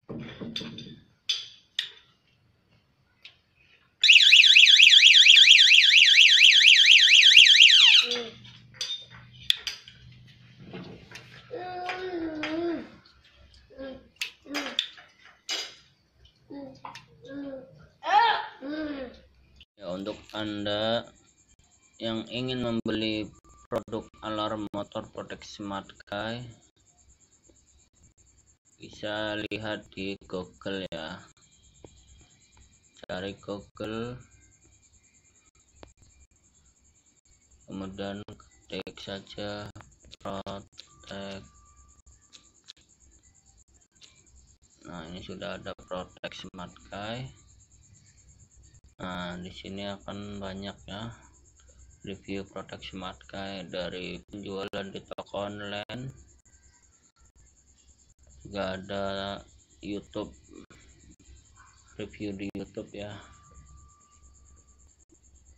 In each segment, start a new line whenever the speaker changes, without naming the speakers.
Ya, untuk Anda yang ingin membeli produk alarm motor proteksi Smart Key, bisa lihat di Google ya, cari Google, kemudian ketik saja Protect. Nah, ini sudah ada Protect Smart Key. Nah, di sini akan banyak ya review produk Smart Key dari penjualan di toko online, juga ada YouTube, review di YouTube ya,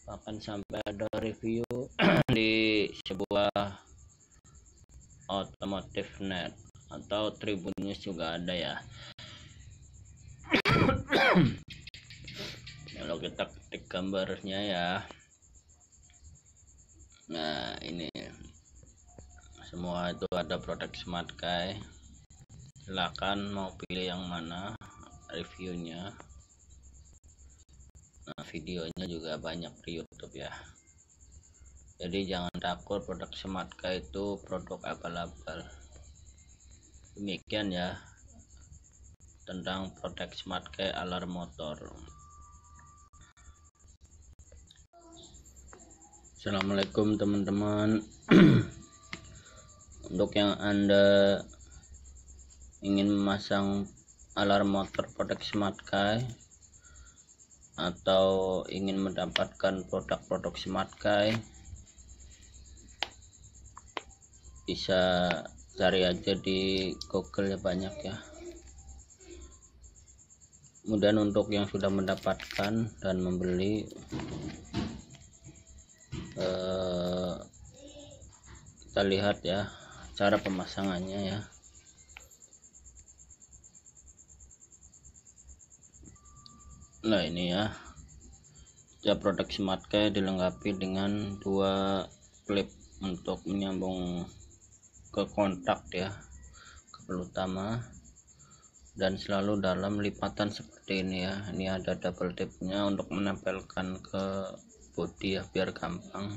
bahkan sampai ada review di sebuah otomotif net atau Tribun News juga ada ya. Kalau kita ketik gambarnya ya, nah ini semua itu ada produk Smart Key. Silakan mau pilih yang mana reviewnya. Nah, videonya juga banyak di YouTube ya, jadi jangan takut produk Smart Key itu produk abal-abal. Demikian ya tentang produk Smart Key alarm motor. Assalamualaikum teman-teman. Untuk yang Anda ingin memasang alarm motor produk Smart Key atau ingin mendapatkan produk-produk Smart Key, bisa cari aja di Google ya, banyak ya. Kemudian untuk yang sudah mendapatkan dan membeli, kita lihat ya cara pemasangannya ya. Nah, ini ya, produk Smart Key dilengkapi dengan dua klip untuk menyambung ke kontak ya, kabel utama, dan selalu dalam lipatan seperti ini ya. Ini ada double tipnya untuk menempelkan ke bodi ya, biar gampang.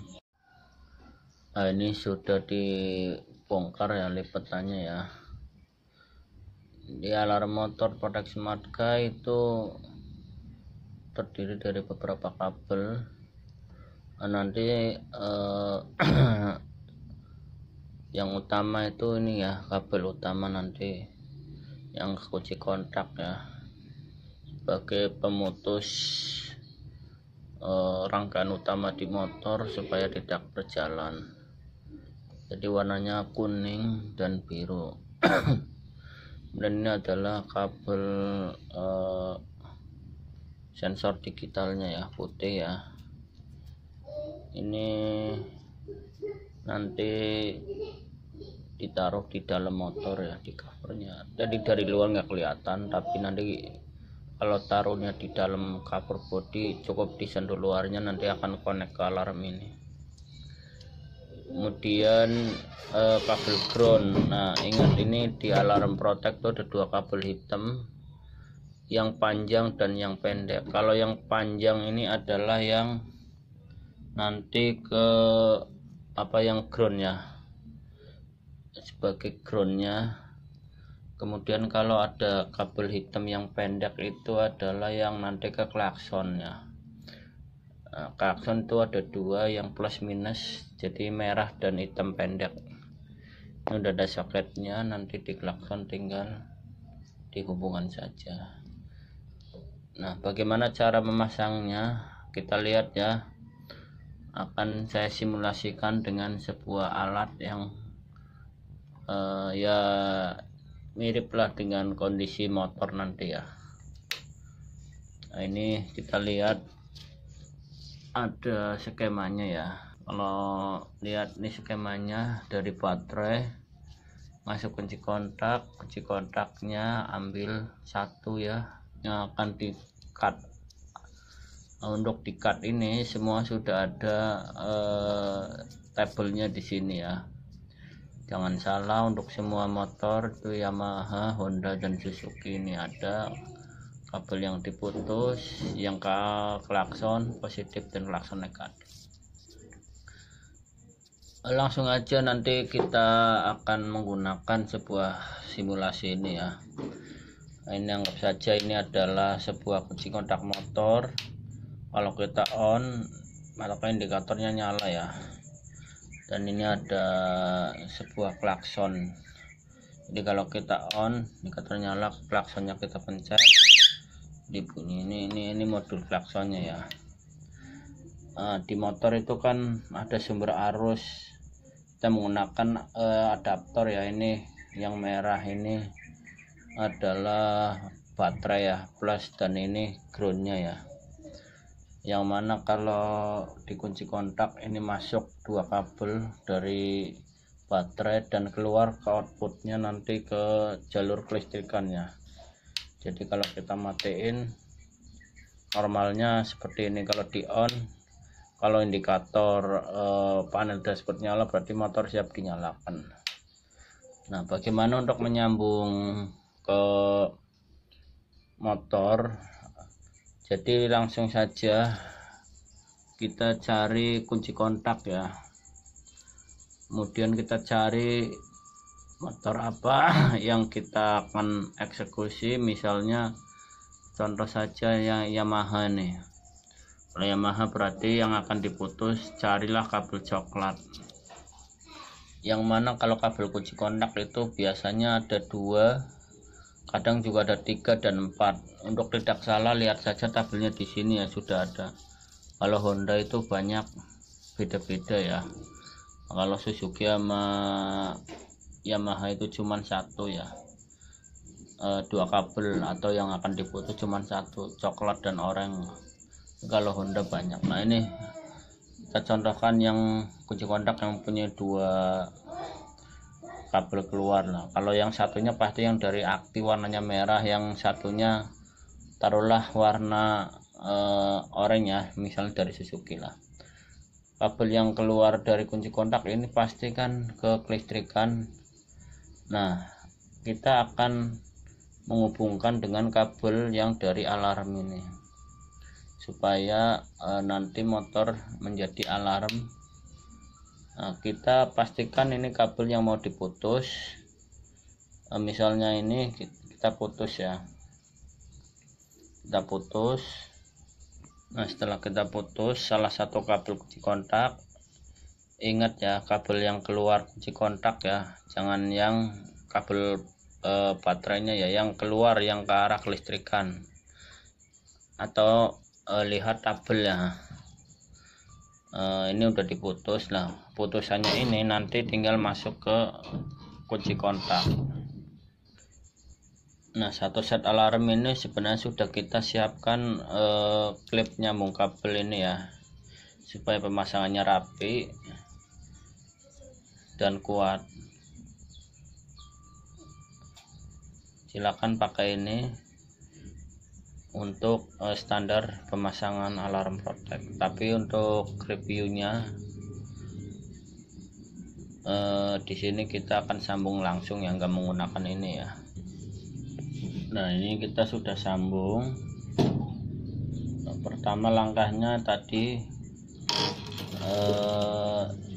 Nah, ini sudah dibongkar ya lipatannya ya. Di alarm motor produk Smart Key itu terdiri dari beberapa kabel. Nah, nanti yang utama itu ini ya, kabel utama nanti yang kunci kontak ya, sebagai pemutus rangkaian utama di motor supaya tidak berjalan. Jadi warnanya kuning dan biru. Dan ini adalah kabel sensor digitalnya ya, putih ya. Ini nanti ditaruh di dalam motor ya, di covernya. Jadi dari luar nggak kelihatan, tapi nanti kalau taruhnya di dalam cover body, cukup disentuh luarnya, nanti akan connect ke alarm ini. Kemudian kabel ground. Nah, ingat ini di alarm protect itu ada dua kabel hitam, yang panjang dan yang pendek. Kalau yang panjang ini adalah yang nanti ke yang ground ya, sebagai groundnya. Kemudian kalau ada kabel hitam yang pendek itu adalah yang nanti ke klaksonnya. Nah, klakson itu ada dua, yang plus minus, jadi merah dan hitam pendek. Ini udah ada soketnya, nanti di klakson tinggal dihubungkan saja. Nah, bagaimana cara memasangnya? Kita lihat ya. Akan saya simulasikan dengan sebuah alat yang ya miriplah dengan kondisi motor nanti ya. Nah, ini kita lihat ada skemanya ya. Kalau lihat ini skemanya dari baterai, masuk kunci kontaknya ambil satu ya, yang akan di cut. Untuk di cut ini semua sudah ada tabelnya di sini ya, jangan salah. Untuk semua motor itu Yamaha, Honda dan Suzuki ini ada kabel yang diputus, yang klakson positif dan klakson negatif. Langsung aja nanti kita akan menggunakan sebuah simulasi ini ya. Ini anggap saja ini adalah sebuah kunci kontak motor. Kalau kita on maka indikatornya nyala ya, dan ini ada sebuah klakson. Jadi kalau kita on indikator nyala, klaksonnya kita pencet dibunyi. Ini modul klaksonnya ya. Di motor itu kan ada sumber arus, kita menggunakan adaptor ya. Ini yang merah ini adalah baterai ya, plus, dan ini groundnya ya, yang mana kalau di kunci kontak ini masuk dua kabel dari baterai dan keluar ke outputnya nanti ke jalur kelistrikannya. Jadi kalau kita matiin normalnya seperti ini. Kalau di on, kalau indikator panel dashboard nyala berarti motor siap dinyalakan. Nah, bagaimana untuk menyambung ke motor? Jadi langsung saja kita cari kunci kontak ya, kemudian kita cari motor apa yang kita akan eksekusi. Misalnya contoh saja yang Yamaha nih. Kalau Yamaha berarti yang akan diputus, carilah kabel coklat, yang mana kalau kabel kunci kontak itu biasanya ada 2, kadang juga ada 3 dan 4. Untuk tidak salah lihat saja tabelnya di sini ya, sudah ada. Kalau Honda itu banyak beda-beda ya. Kalau Suzuki sama Yamaha itu cuma 1 ya, 2 kabel, atau yang akan diputus cuma 1, coklat dan oranye. Kalau Honda banyak. Nah, ini kita contohkan yang kunci kontak yang punya 2 kabel keluar. Nah, kalau yang satunya pasti yang dari aktif warnanya merah, yang satunya taruhlah warna oranye ya, misalnya dari Suzuki lah. Kabel yang keluar dari kunci kontak ini pasti kan ke kelistrikan. Nah, kita akan menghubungkan dengan kabel yang dari alarm ini supaya nanti motor menjadi alarm. Nah, kita pastikan ini kabel yang mau diputus. Misalnya ini kita putus ya, kita putus. Nah, setelah kita putus salah satu kabel kunci kontak, ingat ya, kabel yang keluar kunci kontak ya, jangan yang kabel baterainya ya, yang keluar yang ke arah kelistrikan. Atau lihat tabel ya, ini udah diputus. Nah, putusannya ini nanti tinggal masuk ke kunci kontak. Nah, satu set alarm ini sebenarnya sudah kita siapkan klip nyambung kabel ini ya, supaya pemasangannya rapi dan kuat. Silakan pakai ini untuk standar pemasangan alarm protect. Tapi untuk reviewnya di sini kita akan sambung langsung ya, nggak menggunakan ini ya. Nah, ini kita sudah sambung. Pertama langkahnya tadi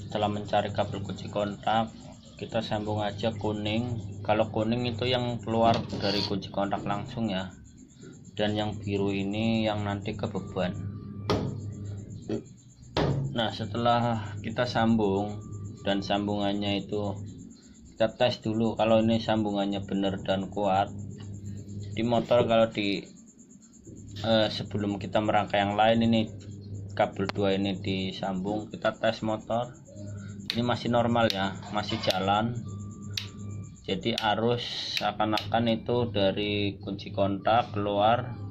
setelah mencari kabel kunci kontak, kita sambung aja kuning. Kalau kuning itu yang keluar dari kunci kontak langsung ya, dan yang biru ini yang nanti ke beban. Nah, setelah kita sambung dan sambungannya itu kita tes dulu kalau ini sambungannya benar dan kuat. Di motor kalau di sebelum kita merangkai yang lain, ini kabel 2 ini disambung, kita tes motor, ini masih normal ya, masih jalan. Jadi arus seakan-akan itu dari kunci kontak keluar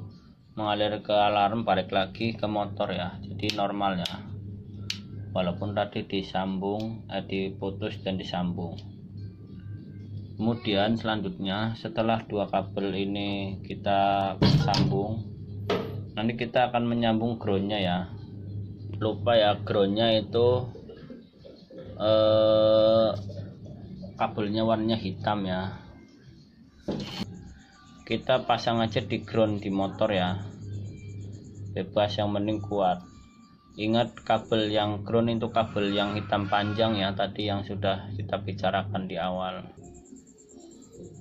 mengalir ke alarm, balik lagi ke motor ya, jadi normal ya, walaupun tadi disambung diputus dan disambung. Kemudian selanjutnya setelah dua kabel ini kita sambung, nanti kita akan menyambung groundnya ya. Lupa ya, groundnya itu kabelnya warnanya hitam ya. Kita pasang aja di ground di motor ya, bebas, yang penting kuat. Ingat, kabel yang ground itu kabel yang hitam panjang ya, tadi yang sudah kita bicarakan di awal.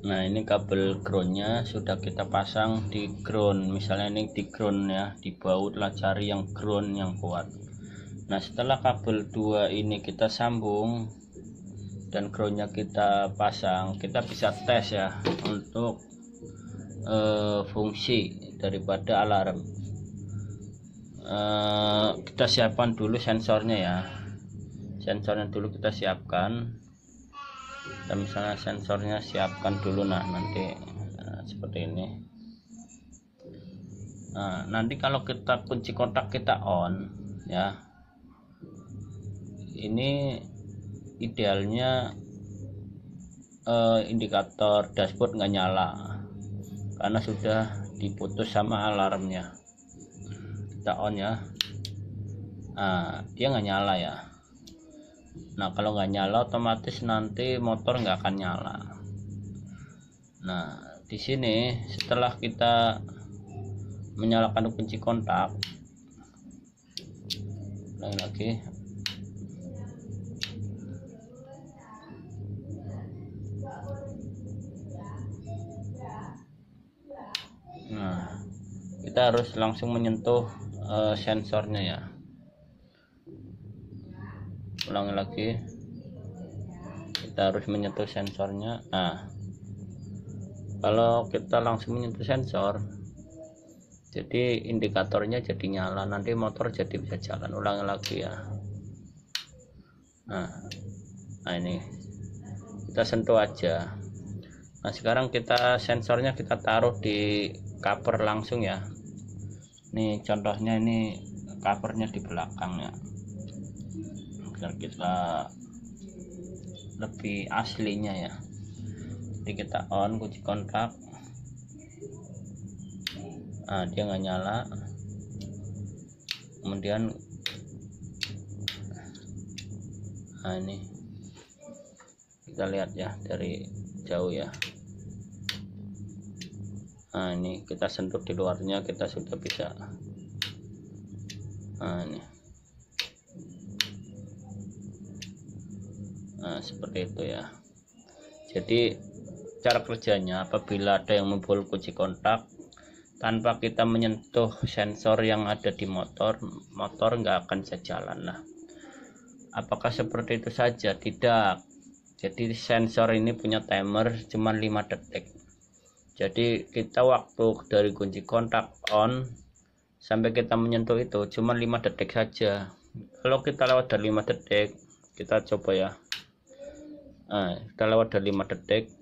Nah, ini kabel groundnya sudah kita pasang di ground, misalnya ini di ground ya, di baut lah, cari yang ground yang kuat. Nah, setelah kabel dua ini kita sambung dan groundnya kita pasang, kita bisa tes ya untuk fungsi daripada alarm. Kita siapkan dulu sensornya ya, sensornya dulu kita siapkan. Dan misalnya sensornya siapkan dulu, nah nanti seperti ini. Nah, nanti kalau kita kunci kontak kita on ya, ini idealnya indikator dashboard nggak nyala karena sudah diputus sama alarmnya. Kita on ya, nah dia nggak nyala ya. Nah, kalau nggak nyala otomatis nanti motor nggak akan nyala. Nah, di sini setelah kita menyalakan kunci kontak, lagi. Nah, kita harus langsung menyentuh sensornya ya. Ulangi lagi, kita harus menyentuh sensornya. Nah, kalau kita langsung menyentuh sensor, jadi indikatornya jadi nyala, nanti motor jadi bisa jalan. Ulangi lagi ya. Nah ini kita sentuh aja. Nah, sekarang kita sensornya kita taruh di cover langsung ya. Ini contohnya, ini covernya di belakang ya, biar kita lebih aslinya ya. Jadi kita on kunci kontak, nah dia nggak nyala. Kemudian nah ini kita lihat ya dari jauh ya. Nah, ini kita sentuh di luarnya, kita sudah bisa. Nah, ini. Nah, seperti itu ya. Jadi cara kerjanya, apabila ada yang membol kunci kontak tanpa kita menyentuh sensor yang ada di motor, motor nggak akan bisa jalan. Nah, apakah seperti itu saja? Tidak. Jadi sensor ini punya timer cuma 5 detik. Jadi kita waktu dari kunci kontak on sampai kita menyentuh itu cuma 5 detik saja. Kalau kita lewat dari 5 detik, kita coba ya. Nah, kita lewat dari 5 detik.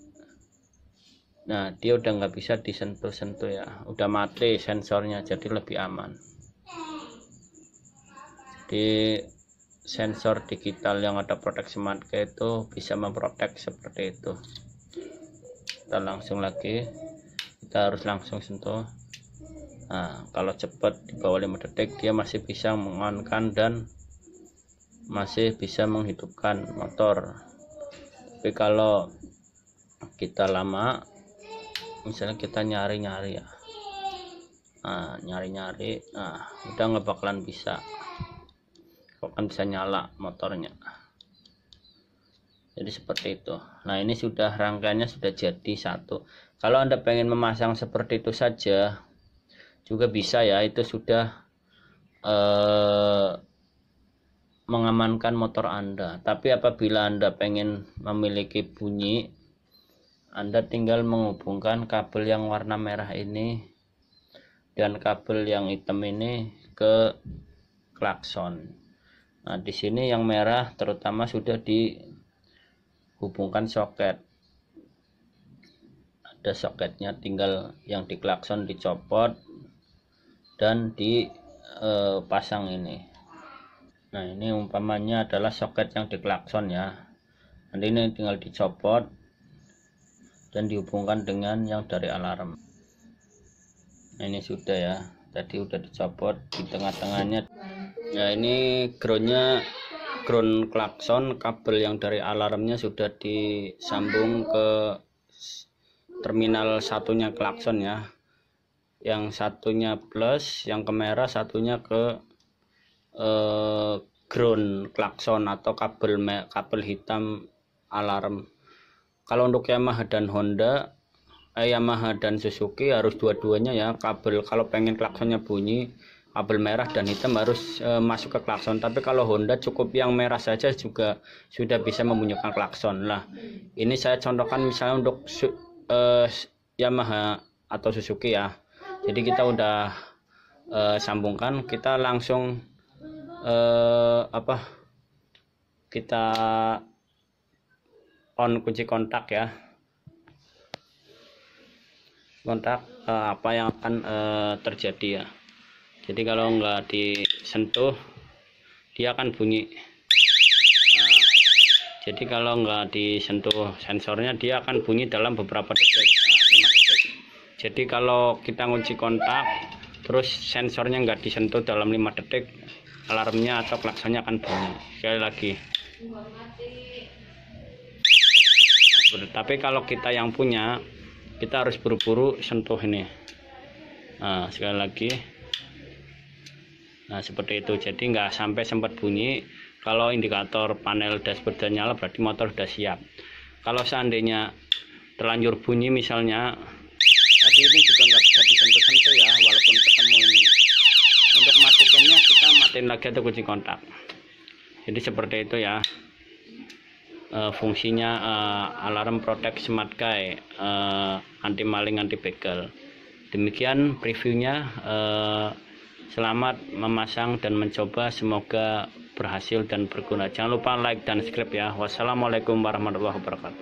Nah, dia udah nggak bisa disentuh-sentuh ya, udah mati sensornya, jadi lebih aman. Jadi sensor digital yang ada proteksi marka itu bisa memprotek seperti itu. Kita langsung lagi, kita harus langsung sentuh. Nah, kalau cepat di bawah 5 detik dia masih bisa mengonkan dan masih bisa menghidupkan motor. Tapi kalau kita lama, misalnya kita nyari-nyari ya, nah nyari-nyari, nah udah nggak bakalan bisa nyala motornya. Jadi seperti itu. Nah, ini sudah rangkaiannya sudah jadi satu. Kalau Anda pengen memasang seperti itu saja juga bisa ya, itu sudah mengamankan motor Anda. Tapi apabila Anda pengen memiliki bunyi, Anda tinggal menghubungkan kabel yang warna merah ini dan kabel yang hitam ini ke klakson. Nah, di sini yang merah terutama sudah dihubungkan soket. Ada soketnya, tinggal yang di klakson dicopot dan dipasang ini. Nah, ini umpamanya adalah soket yang di klakson ya. Nanti ini tinggal dicopot. dan dihubungkan dengan yang dari alarm. Nah, ini sudah ya, tadi udah dicopot di tengah-tengahnya. Nah, ini ground klakson, kabel yang dari alarmnya sudah disambung ke terminal satunya klakson ya. Yang satunya plus, yang ke merah, satunya ke ground klakson atau kabel hitam alarm. Kalau untuk Yamaha dan Yamaha dan Suzuki harus dua-duanya ya, kabel kalau pengen klaksonnya bunyi, kabel merah dan hitam harus masuk ke klakson. Tapi kalau Honda cukup yang merah saja juga sudah bisa membunyikan klakson. Lah, ini saya contohkan misalnya untuk Yamaha atau Suzuki ya. Jadi kita udah sambungkan, kita langsung kita on kunci kontak ya. Kontak apa yang akan terjadi ya. Jadi kalau nggak disentuh dia akan bunyi. Jadi kalau nggak disentuh sensornya dia akan bunyi dalam beberapa detik, 5 detik. Jadi kalau kita kunci kontak terus sensornya nggak disentuh dalam 5 detik, alarmnya atau klaksonnya akan bunyi. Sekali lagi. Tapi kalau kita yang punya, kita harus buru-buru sentuh ini. Nah, sekali lagi. Nah, seperti itu. Jadi nggak sampai sempat bunyi. Kalau indikator panel dashboard sudah nyala, berarti motor sudah siap. Kalau seandainya terlanjur bunyi misalnya, tadi ini juga nggak bisa disentuh-sentuh ya, walaupun ketemu ini. Untuk matikannya kita matiin lagi atau kunci kontak. Jadi seperti itu ya. Fungsinya alarm protect smart key, anti maling, anti begal. Demikian previewnya. Selamat memasang dan mencoba, semoga berhasil dan berguna. Jangan lupa like dan subscribe ya. Wassalamualaikum warahmatullahi wabarakatuh.